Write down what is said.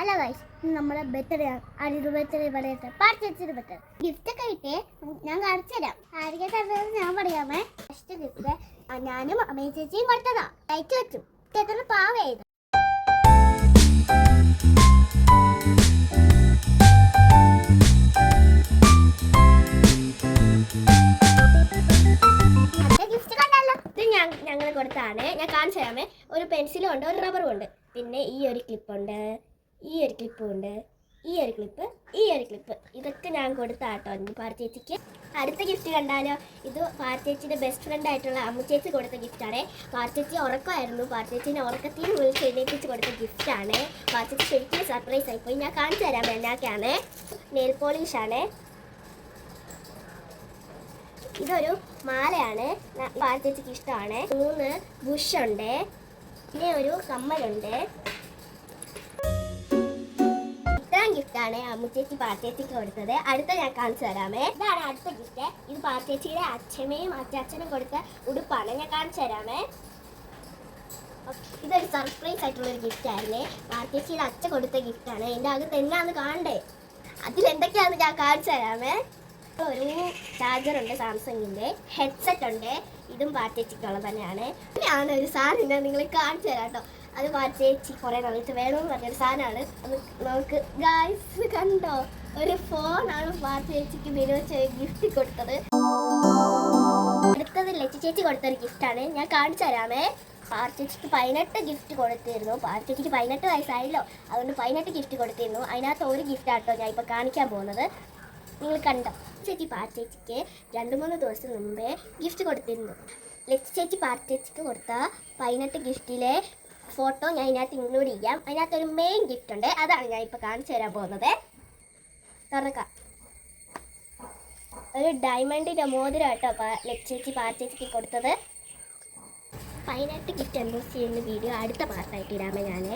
Hello guys, നമ്മുടെ birthday ആണ്. ആരുടെ ബർത്ത്ഡേ പറയട്ടെ? പാർട്ടിയുടെ ബർത്ത്ഡേ. ഗിഫ്റ്റ് ഒക്കെ കിട്ടേ, ഞാൻ കാണിച്ചു തരാം. ആരുടെ തരുന്നത് ഞാൻ പറയാമേ. ഫസ്റ്റ് ഗിഫ്റ്റ് ഞാനും അമ്മയും ചേച്ചിയും കൊടുത്തതാ. ലൈറ്റ് വെച്ചു. ചേട്ടന് പാവയായത്. ഞങ്ങൾ കൊടുത്താണ്. ഞാൻ കാണിച്ചു തരാമേ. ഒരു പെൻസിലും ഉണ്ട്, ഒരു റബ്ബറും ഉണ്ട്, പിന്നെ ഈ ഒരു ക്ലിപ്പുണ്ട്, ഈ ഒരു ക്ലിപ്പുണ്ട്, ഈ ഒരു ക്ലിപ്പ് ഇതൊക്കെ ഞാൻ കൊടുത്താട്ടോ എൻ്റെ പാർച്ചേച്ചിക്ക്. അടുത്ത ഗിഫ്റ്റ് കണ്ടാലോ? ഇത് പാർച്ചേച്ചിയുടെ ബെസ്റ്റ് ഫ്രണ്ട് ആയിട്ടുള്ള അമ്മുച്ചേച്ചി കൊടുത്ത ഗിഫ്റ്റാണ്. പാർച്ചേച്ചി ഉറക്കമായിരുന്നു. പാർച്ചേച്ചിനെ ഉറക്കത്തിൽ വിളിച്ച് എഴുന്നേൽപ്പിച്ച് കൊടുത്ത ഗിഫ്റ്റാണ്. പാർച്ചേച്ചി ശരിക്കും സർപ്രൈസ് ആയിപ്പോയി. ഞാൻ കാണിച്ചു തരാം എന്നാക്കാണ്. നെയിൽ പോളിഷാണ്. ഇതൊരു മാലയാണ്. പാർച്ചേച്ചിക്ക് ഇഷ്ടമാണ്. 3 ബുഷുണ്ട്, പിന്നെ ഒരു കമ്മലുണ്ട്. ഇത്രയും ഗിഫ്റ്റാണ് അമ്മുച്ചേച്ചി പാർച്ചേച്ചിക്ക് കൊടുത്തത്. അടുത്ത ഞാൻ കാണിച്ചു തരാമേ. ഇതാണ് അടുത്ത ഗിഫ്റ്റ്. ഇത് പാർച്ചേച്ചിയുടെ അച്ഛമ്മയും അച്ചാച്ചനും കൊടുത്ത ഉടുപ്പാണ്. ഞാൻ കാണിച്ചു തരാമേ. ഇതൊരു സർപ്രൈസ് ആയിട്ടുള്ളൊരു ഗിഫ്റ്റായിരുന്നേ. പാർച്ചേച്ചിയുടെ അച്ഛൻ കൊടുത്ത ഗിഫ്റ്റാണ്. എൻ്റെ അകത്ത് എന്നാന്ന് കാണണ്ടേ? അതിലെന്തൊക്കെയാണെന്ന് ഞാൻ കാണിച്ചു തരാമേ. ഒരു ചാർജറുണ്ട്, സാംസങ്ങിൻ്റെ. ഹെഡ്സെറ്റ് ഉണ്ട്. ഇതും പാർച്ചേച്ചിക്കുള്ളത് തന്നെയാണ്. ഇതാണ് ഒരു സാധനം നിങ്ങൾ കാണിച്ചു തരാം കേട്ടോ. അത് പാർച്ചേച്ചി കുറേ നാളത്തെ വേണമെന്ന് പറഞ്ഞൊരു സാധനമാണ്. അത് നമുക്ക് ഗായ്സ് കണ്ടോ, ഒരു ഫോണാണ് പാർച്ചേച്ചിക്ക് വിനോദ ഗിഫ്റ്റ് കൊടുത്തത്. അടുത്തത് ലച്ചി ചേച്ചി കൊടുത്തൊരു ഗിഫ്റ്റാണ്. ഞാൻ കാണിച്ചു തരാമേ. പാർച്ചേച്ചിക്ക് 18 ഗിഫ്റ്റ് കൊടുത്തിരുന്നു. പാർച്ചേച്ചിക്ക് 18 വയസ്സായല്ലോ, അതുകൊണ്ട് 18 ഗിഫ്റ്റ് കൊടുത്തിരുന്നു. അതിനകത്ത് ഒരു ഗിഫ്റ്റാട്ടോ ഞാൻ ഇപ്പോൾ കാണിക്കാൻ പോകുന്നത്. നിങ്ങൾ കണ്ടോ? ചേച്ചി പാർച്ചേച്ചിക്ക് 2-3 ദിവസം മുമ്പേ ഗിഫ്റ്റ് കൊടുത്തിരുന്നു. ലച്ചി ചേച്ചി പാർച്ചേച്ചിക്ക് കൊടുത്ത 18 ഗിഫ്റ്റിലെ ഫോട്ടോ ഞാൻ ഇതിനകത്ത് ഇൻക്ലൂഡ് ചെയ്യാം. അതിനകത്തൊരു മെയിൻ ഗിഫ്റ്റ് ഉണ്ട്, അതാണ് ഞാൻ ഇപ്പോൾ കാണിച്ചു തരാൻ പോകുന്നത്. തുറക്കാം. ഒരു ഡയമണ്ടിൻ്റെ മോതിരം കേട്ടോ ലച്ചി ചേച്ചി പാർച്ചേച്ചിക്ക് കൊടുത്തത്. 18 ഗിഫ്റ്റ് അൺബോക്സ് ചെയ്യുന്ന വീഡിയോ അടുത്ത പാർട്ടായിട്ട് ഇടാമേ ഞാൻ.